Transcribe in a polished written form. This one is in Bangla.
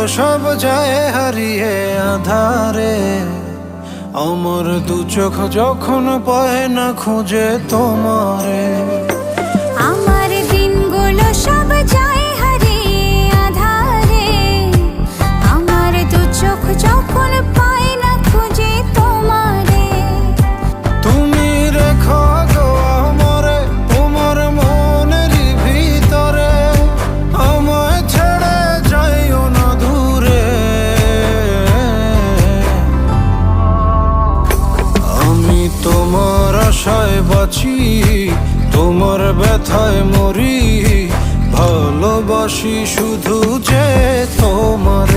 সব যায় হারিয়ে আধারে, আমার দু চোখ যখন পায় না খুঁজে তোমারে। আমার দিনগুলো সব যায় হারিয়ে আঁধারে, আমার দু চোখ যখন পায় না খুঁজে তোমারে। তুমি রেখো গো আমারে তোমার মনেরই ভিতরে, আমায় ছেড়ে যাইও না দূরে। আমি তোমার আশায় বাঁচি, তোমার ব্যথায় মরি, ভালোবাসি শুধু যে তোমার।